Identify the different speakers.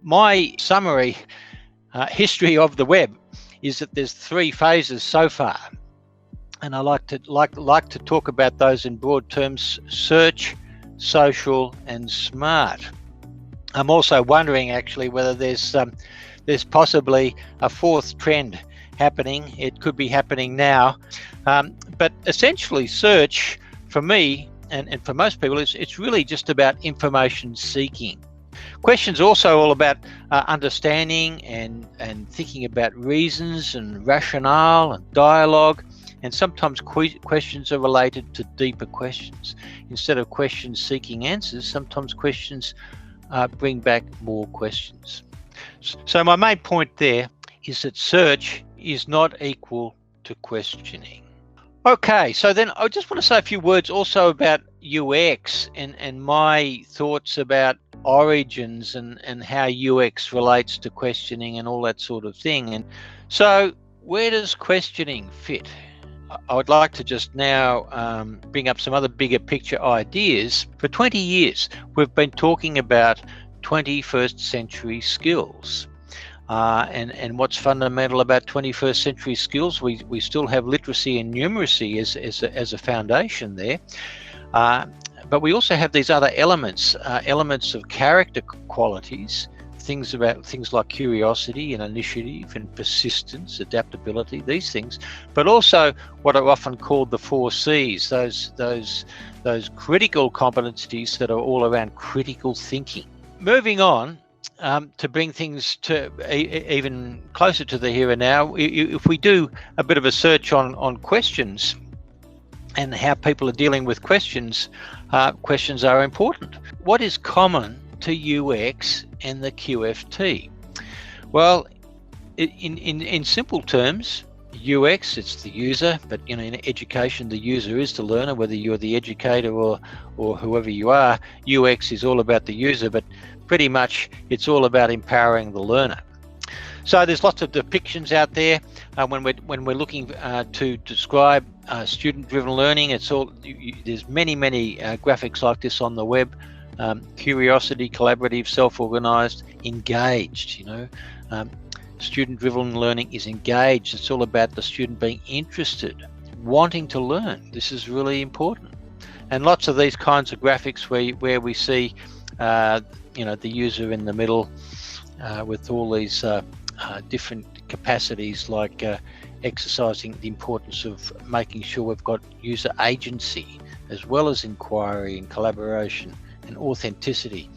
Speaker 1: My summary history of the web is that there's 3 phases so far, and I like to talk about those in broad terms: search, social, and smart. I'm also wondering actually whether there's possibly a 4th trend happening. It could be happening now, but essentially search for me and for most people it's really just about information seeking. Questions also all about understanding and thinking about reasons and rationale and dialogue, and sometimes questions are related to deeper questions. Instead of questions seeking answers, sometimes questions bring back more questions. So my main point there is that search is not equal to questioning. Okay, so then I just want to say a few words also about UX and my thoughts about origins and how UX relates to questioning and all that sort of thing. And so where does questioning fit? I would like to just now bring up some other bigger picture ideas. For 20 years, we've been talking about 21st century skills. And what's fundamental about 21st century skills? We still have literacy and numeracy as a foundation there. But we also have these other elements of character qualities, things like curiosity and initiative and persistence, adaptability, these things, but also what are often called the 4 C's, those critical competencies that are all around critical thinking. Moving on, to bring things to even closer to the here and now, if we do a bit of a search on questions and how people are dealing with questions, questions are important. What is common to UX and the QFT? Well, in simple terms, UX, it's the user, but in education, the user is the learner, whether you're the educator or whoever you are. UX is all about the user, but pretty much it's all about empowering the learner. So there's lots of depictions out there when we're looking to describe student-driven learning. There's many graphics like this on the web. Curiosity, collaborative, self-organized, engaged. Student-driven learning is engaged. It's all about the student being interested, wanting to learn. This is really important. And lots of these kinds of graphics where we see the user in the middle with all these different capacities, like exercising the importance of making sure we've got user agency as well as inquiry and collaboration and authenticity.